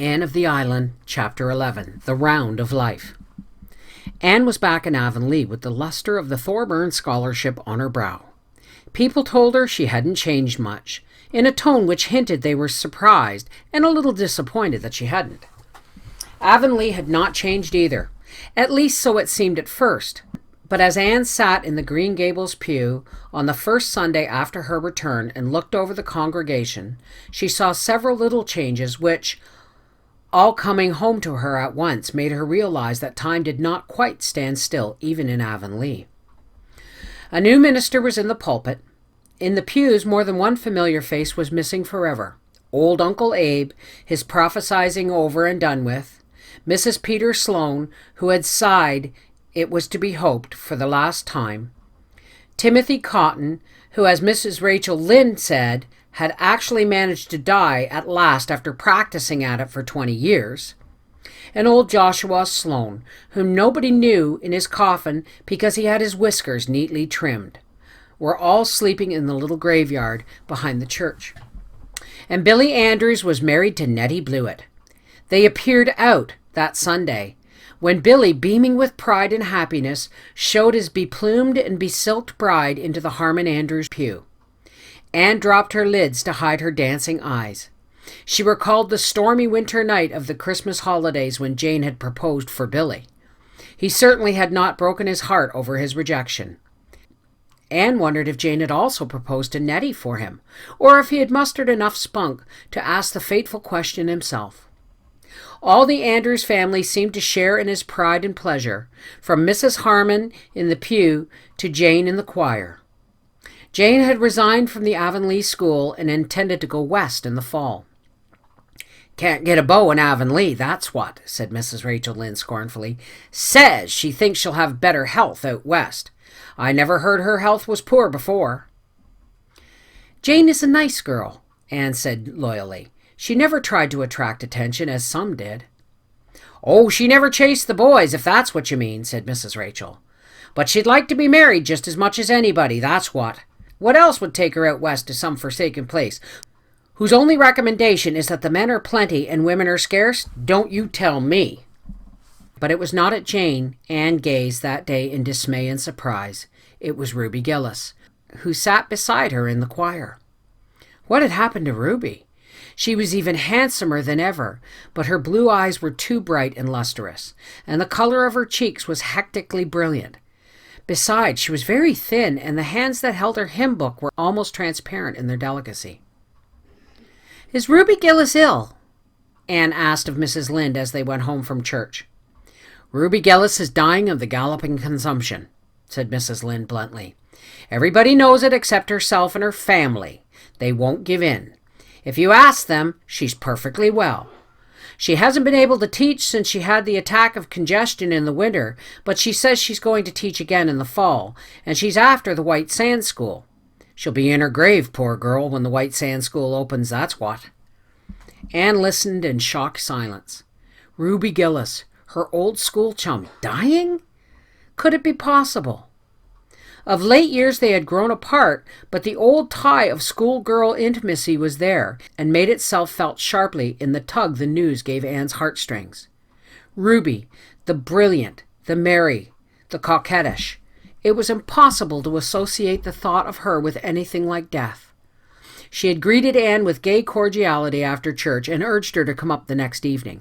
Anne of the Island, Chapter 11, The Round of Life. Anne was back in Avonlea with the luster of the Thorburn Scholarship on her brow. People told her she hadn't changed much, in a tone which hinted they were surprised and a little disappointed that she hadn't. Avonlea had not changed either, at least so it seemed at first. But as Anne sat in the Green Gables pew on the first Sunday after her return and looked over the congregation, she saw several little changes which, all coming home to her at once, made her realize that time did not quite stand still even in Avonlea. A new minister was in the pulpit. In the pews, more than one familiar face was missing forever. Old Uncle Abe, his prophesizing over and done with. Mrs. Peter Sloane, who had sighed, it was to be hoped, for the last time. Timothy Cotton, who, as Mrs. Rachel Lynde said, had actually managed to die at last after practicing at it for 20 years. And old Joshua Sloane, whom nobody knew in his coffin because he had his whiskers neatly trimmed, were all sleeping in the little graveyard behind the church. And Billy Andrews was married to Nettie Blewett. They appeared out that Sunday, when Billy, beaming with pride and happiness, showed his beplumed and besilked bride into the Harmon Andrews pew. Anne dropped her lids to hide her dancing eyes. She recalled the stormy winter night of the Christmas holidays when Jane had proposed for Billy. He certainly had not broken his heart over his rejection. Anne wondered if Jane had also proposed to Nettie for him, or if he had mustered enough spunk to ask the fateful question himself. All the Andrews family seemed to share in his pride and pleasure, from Mrs. Harmon in the pew to Jane in the choir. Jane had resigned from the Avonlea school and intended to go west in the fall. "Can't get a beau in Avonlea, that's what," said Mrs. Rachel Lynde scornfully. "Says she thinks she'll have better health out west. I never heard her health was poor before." "Jane is a nice girl," Anne said loyally. "She never tried to attract attention, as some did." "Oh, she never chased the boys, if that's what you mean," said Mrs. Rachel. "But she'd like to be married just as much as anybody, that's what. What else would take her out west to some forsaken place, whose only recommendation is that the men are plenty and women are scarce? Don't you tell me." But it was not at Jane Anne gazed that day in dismay and surprise. It was Ruby Gillis, who sat beside her in the choir. What had happened to Ruby? She was even handsomer than ever, but her blue eyes were too bright and lustrous, and the color of her cheeks was hectically brilliant. Besides, she was very thin, and the hands that held her hymn book were almost transparent in their delicacy. "Is Ruby Gillis ill?" Anne asked of Mrs. Lynde as they went home from church. "Ruby Gillis is dying of the galloping consumption," said Mrs. Lynde bluntly. "Everybody knows it except herself and her family. They won't give in. If you ask them, she's perfectly well. She hasn't been able to teach since she had the attack of congestion in the winter, but she says she's going to teach again in the fall, and she's after the White Sand School. She'll be in her grave, poor girl, when the White Sand School opens, that's what." Anne listened in shocked silence. Ruby Gillis, her old school chum, dying? Could it be possible? Of late years they had grown apart, but the old tie of schoolgirl intimacy was there, and made itself felt sharply in the tug the news gave Anne's heartstrings. Ruby, the brilliant, the merry, the coquettish. It was impossible to associate the thought of her with anything like death. She had greeted Anne with gay cordiality after church and urged her to come up the next evening.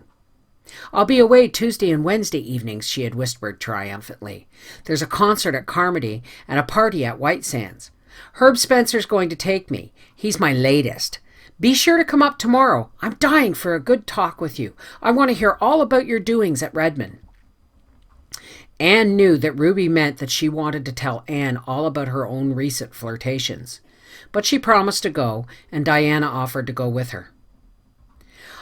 "I'll be away Tuesday and Wednesday evenings," she had whispered triumphantly. "There's a concert at Carmody and a party at White Sands. Herb Spencer's going to take me. He's my latest. Be sure to come up tomorrow. I'm dying for a good talk with you. I want to hear all about your doings at Redmond." Anne knew that Ruby meant that she wanted to tell Anne all about her own recent flirtations, but she promised to go, and Diana offered to go with her.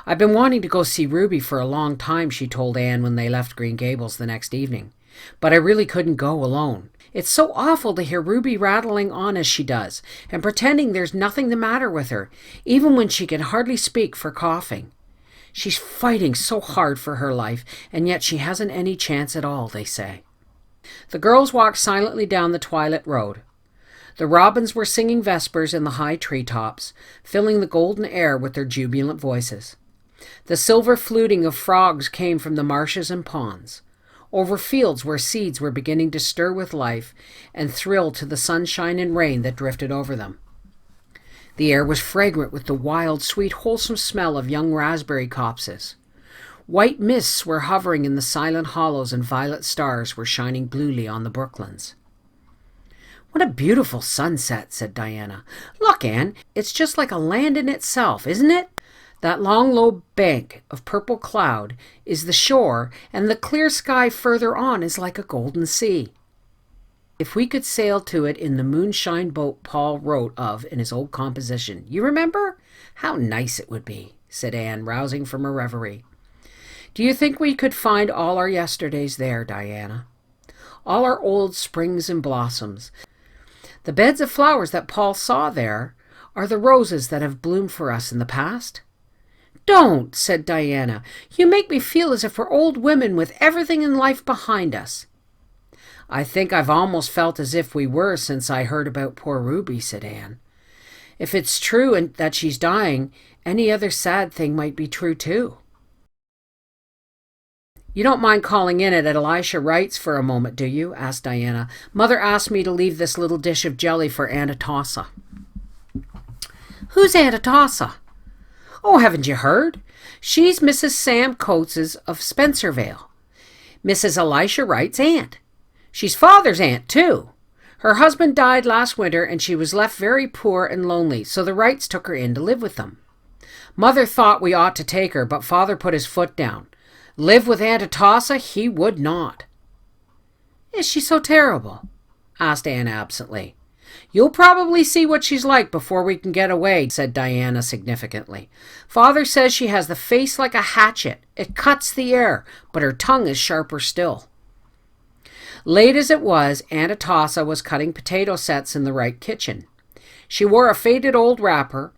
"I've been wanting to go see Ruby for a long time," she told Anne when they left Green Gables the next evening. "But I really couldn't go alone. It's so awful to hear Ruby rattling on as she does, and pretending there's nothing the matter with her, even when she can hardly speak for coughing. She's fighting so hard for her life, and yet she hasn't any chance at all, they say." The girls walked silently down the twilit road. The robins were singing vespers in the high treetops, filling the golden air with their jubilant voices. The silver fluting of frogs came from the marshes and ponds, over fields where seeds were beginning to stir with life and thrill to the sunshine and rain that drifted over them. The air was fragrant with the wild, sweet, wholesome smell of young raspberry copses. White mists were hovering in the silent hollows and violet stars were shining bluely on the brooklands. "What a beautiful sunset," said Diana. "Look, Anne, it's just like a land in itself, isn't it? That long, low bank of purple cloud is the shore, and the clear sky further on is like a golden sea. If we could sail to it in the moonshine boat Paul wrote of in his old composition, you remember? How nice it would be," said Anne, rousing from her reverie. "Do you think we could find all our yesterdays there, Diana? All our old springs and blossoms? The beds of flowers that Paul saw there are the roses that have bloomed for us in the past?" "Don't," said Diana. "You make me feel as if we're old women with everything in life behind us." "I think I've almost felt as if we were since I heard about poor Ruby," said Anne. "If it's true and that she's dying, any other sad thing might be true too." "You don't mind calling in at Elisha Wright's for a moment, do you?" asked Diana. "Mother asked me to leave this little dish of jelly for Aunt Atossa." "Who's Aunt Atossa?" "Oh, haven't you heard? She's Mrs. Sam Coates's of Spencervale, Mrs. Elisha Wright's aunt. She's father's aunt, too. Her husband died last winter and she was left very poor and lonely, so the Wrights took her in to live with them. Mother thought we ought to take her, but father put his foot down. Live with Aunt Atossa he would not." "Is she so terrible?" asked Anne absently. "You'll probably see what she's like before we can get away," said Diana significantly. "Father says she has the face like a hatchet. It cuts the air, but her tongue is sharper still." Late as it was, Aunt Atossa was cutting potato sets in the Wright kitchen. She wore a faded old wrapper,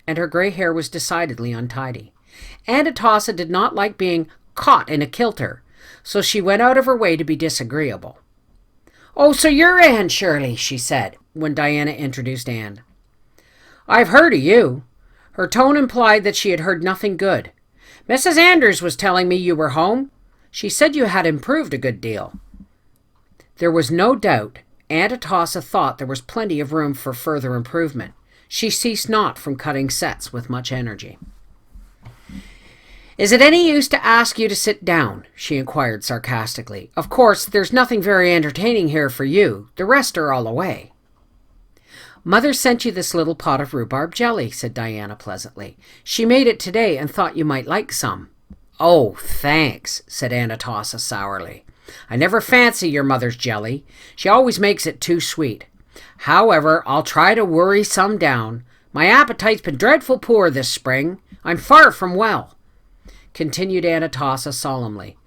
and her gray hair was decidedly untidy. Aunt Atossa did not like being caught in a kilter, so she went out of her way to be disagreeable. "Oh, so you're Anne Shirley," she said, when Diana introduced Anne. "I've heard of you." Her tone implied that she had heard nothing good. "Mrs. Andrews was telling me you were home. She said you had improved a good deal." There was no doubt Aunt Atossa thought there was plenty of room for further improvement. She ceased not from cutting sets with much energy. "Is it any use to ask you to sit down?" she inquired sarcastically. "Of course, there's nothing very entertaining here for you. The rest are all away." "Mother sent you this little pot of rhubarb jelly," said Diana pleasantly. "She made it today and thought you might like some." "Oh, thanks," said Aunt Atossa sourly. "I never fancy your mother's jelly. She always makes it too sweet. However, I'll try to worry some down. My appetite's been dreadful poor this spring. I'm far from well," continued Aunt Atossa solemnly.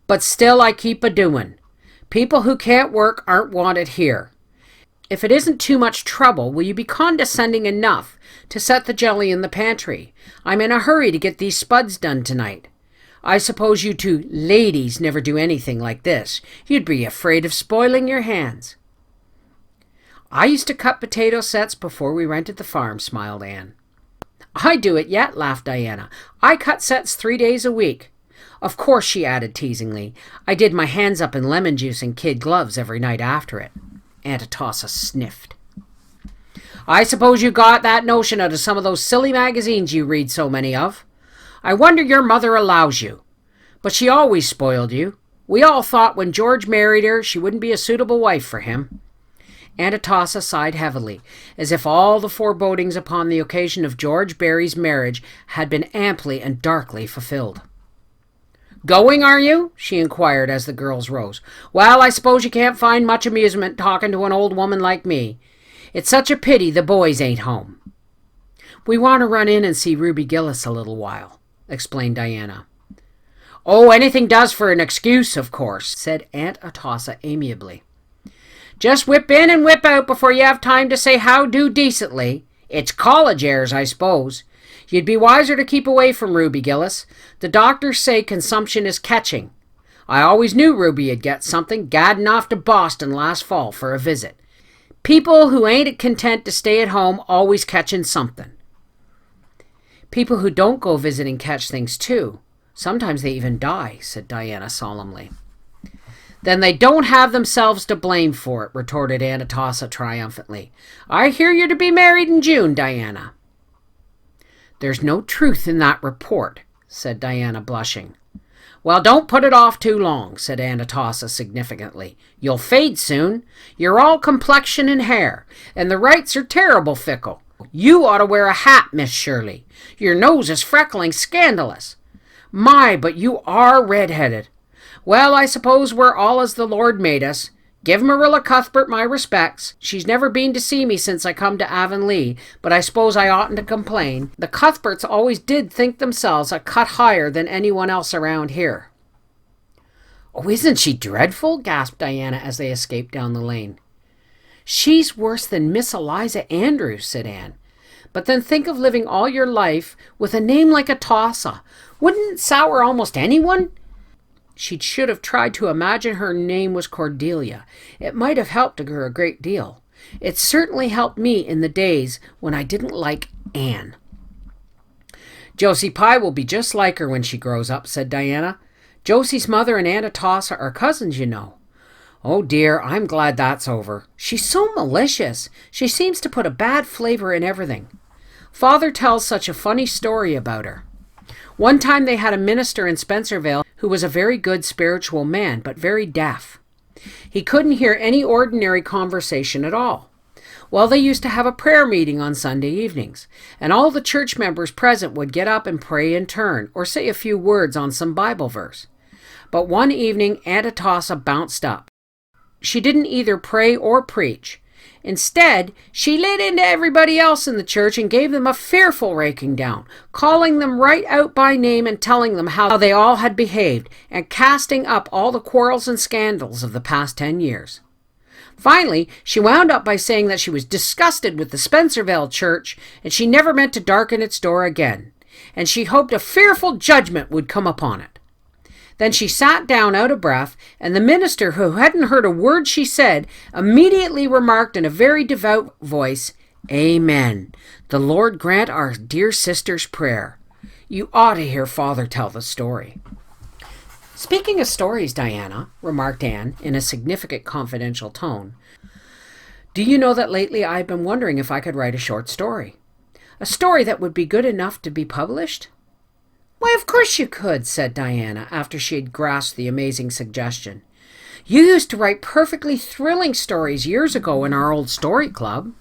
"But still I keep a-doing. People who can't work aren't wanted here. If it isn't too much trouble, will you be condescending enough to set the jelly in the pantry? I'm in a hurry to get these spuds done tonight. I suppose you two ladies never do anything like this. You'd be afraid of spoiling your hands." "I used to cut potato sets before we rented the farm," smiled Anne. "I do it yet," laughed Diana. "I cut sets 3 days a week. Of course," she added teasingly, "I did my hands up in lemon juice and kid gloves every night after it." Aunt Atossa sniffed. "I suppose you got that notion out of some of those silly magazines you read so many of. I wonder your mother allows you. But she always spoiled you. We all thought when George married her she wouldn't be a suitable wife for him." Aunt Atossa sighed heavily, as if all the forebodings upon the occasion of George Barry's marriage had been amply and darkly fulfilled. "Going, are you?" she inquired as the girls rose. "Well, I suppose you can't find much amusement talking to an old woman like me. It's such a pity the boys ain't home." "We want to run in and see Ruby Gillis a little while," explained Diana. "Oh, anything does for an excuse, of course," said Aunt Atossa amiably. "Just whip in and whip out before you have time to say how do decently. It's college airs, I suppose. You'd be wiser to keep away from Ruby Gillis. The doctors say consumption is catching. I always knew Ruby'd get something, gadding off to Boston last fall for a visit. People who ain't content to stay at home always catching something." People who don't go visiting catch things too. Sometimes they even die, said Diana solemnly. Then they don't have themselves to blame for it, retorted Aunt Atossa triumphantly. I hear you're to be married in June, Diana. There's no truth in that report, said Diana, blushing. Well, don't put it off too long, said Aunt Atossa significantly. You'll fade soon. You're all complexion and hair, and the Wrights are terrible fickle. You ought to wear a hat, Miss Shirley. Your nose is freckling scandalous. My, but you are red-headed. Well, I suppose we're all as the Lord made us. Give Marilla Cuthbert my respects. She's never been to see me since I come to Avonlea, but I suppose I oughtn't to complain. The Cuthberts always did think themselves a cut higher than anyone else around here. Oh, isn't she dreadful? Gasped Diana as they escaped down the lane. She's worse than Miss Eliza Andrews, said Anne. But then think of living all your life with a name like Atossa. Wouldn't it sour almost anyone? She should have tried to imagine her name was Cordelia. It might have helped her a great deal. It certainly helped me in the days when I didn't like Anne. Josie Pye will be just like her when she grows up, said Diana. Josie's mother and Aunt Atossa are cousins, you know. Oh dear, I'm glad that's over. She's so malicious. She seems to put a bad flavor in everything. Father tells such a funny story about her. One time they had a minister in Spencervale who was a very good spiritual man, but very deaf. He couldn't hear any ordinary conversation at all. Well, they used to have a prayer meeting on Sunday evenings, and all the church members present would get up and pray in turn, or say a few words on some Bible verse. But one evening, Aunt Atossa bounced up. She didn't either pray or preach. Instead, she lit into everybody else in the church and gave them a fearful raking down, calling them right out by name and telling them how they all had behaved, and casting up all the quarrels and scandals of the past 10 years. Finally, she wound up by saying that she was disgusted with the Spencervale church, and she never meant to darken its door again, and she hoped a fearful judgment would come upon it. Then she sat down out of breath, and the minister, who hadn't heard a word she said, immediately remarked in a very devout voice, Amen. The Lord grant our dear sister's prayer. You ought to hear Father tell the story. Speaking of stories, Diana, remarked Anne in a significant confidential tone, do you know that lately I've been wondering if I could write a short story? A story that would be good enough to be published? Why, of course you could, said Diana, after she had grasped the amazing suggestion. You used to write perfectly thrilling stories years ago in our old story club.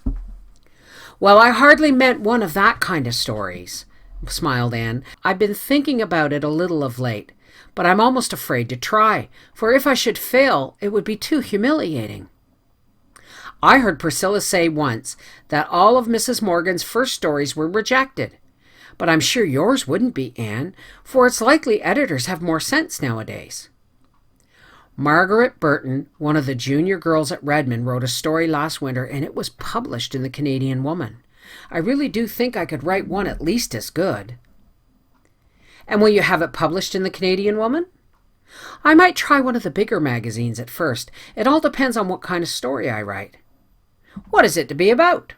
Well, I hardly meant one of that kind of stories, smiled Anne. I've been thinking about it a little of late, but I'm almost afraid to try, for if I should fail, it would be too humiliating. I heard Priscilla say once that all of Mrs. Morgan's first stories were rejected. But I'm sure yours wouldn't be, Anne, for it's likely editors have more sense nowadays. Margaret Burton, one of the junior girls at Redmond, wrote a story last winter, and it was published in the Canadian Woman. I really do think I could write one at least as good. And will you have it published in the Canadian Woman? I might try one of the bigger magazines at first. It all depends on what kind of story I write. What is it to be about?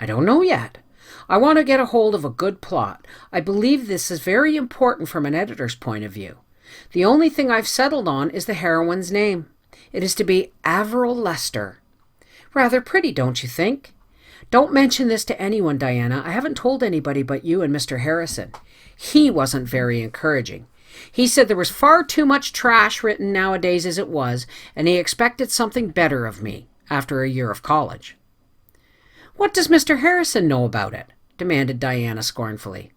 I don't know yet. I want to get a hold of a good plot. I believe this is very important from an editor's point of view. The only thing I've settled on is the heroine's name. It is to be Averil Lester. Rather pretty, don't you think? Don't mention this to anyone, Diana. I haven't told anybody but you and Mr. Harrison. He wasn't very encouraging. He said there was far too much trash written nowadays as it was, and he expected something better of me after a year of college. What does Mr. Harrison know about it? Demanded Diana scornfully.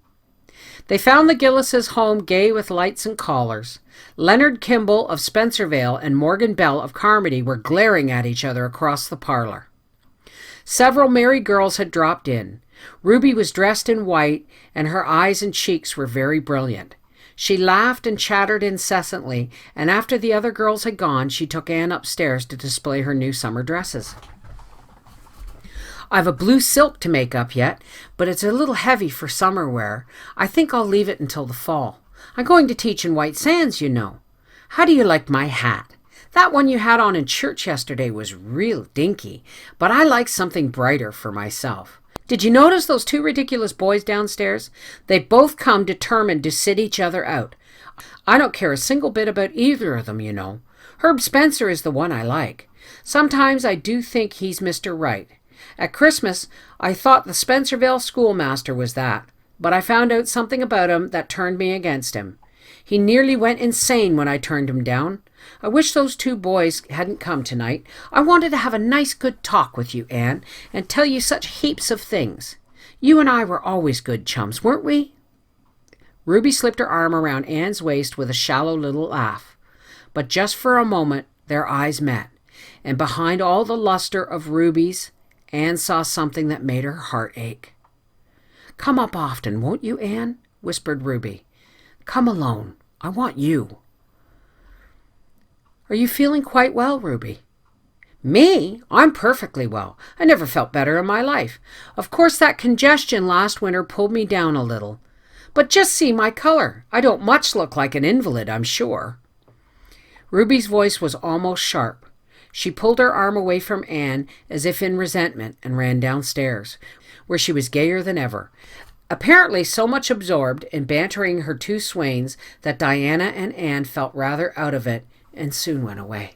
They found the Gillises' home gay with lights and callers. Leonard Kimball of Spencervale and Morgan Bell of Carmody were glaring at each other across the parlor. Several merry girls had dropped in. Ruby was dressed in white, and her eyes and cheeks were very brilliant. She laughed and chattered incessantly, and after the other girls had gone, she took Anne upstairs to display her new summer dresses. I've a blue silk to make up yet, but it's a little heavy for summer wear. I think I'll leave it until the fall. I'm going to teach in White Sands, you know. How do you like my hat? That one you had on in church yesterday was real dinky, but I like something brighter for myself. Did you notice those two ridiculous boys downstairs? They've both come determined to sit each other out. I don't care a single bit about either of them, you know. Herb Spencer is the one I like. Sometimes I do think he's Mr. Right. At Christmas, I thought the Spencerville schoolmaster was that, but I found out something about him that turned me against him. He nearly went insane when I turned him down. I wish those two boys hadn't come tonight. I wanted to have a nice good talk with you, Anne, and tell you such heaps of things. You and I were always good chums, weren't we?" Ruby slipped her arm around Anne's waist with a shallow little laugh. But just for a moment their eyes met, and behind all the luster of Ruby's, Anne saw something that made her heart ache. "Come up often, won't you, Anne?" whispered Ruby. "Come alone. I want you." "Are you feeling quite well, Ruby?" "Me? I'm perfectly well. I never felt better in my life. Of course that congestion last winter pulled me down a little. But just see my color. I don't much look like an invalid, I'm sure." Ruby's voice was almost sharp. She pulled her arm away from Anne as if in resentment and ran downstairs, where she was gayer than ever, apparently so much absorbed in bantering her two swains that Diana and Anne felt rather out of it and soon went away.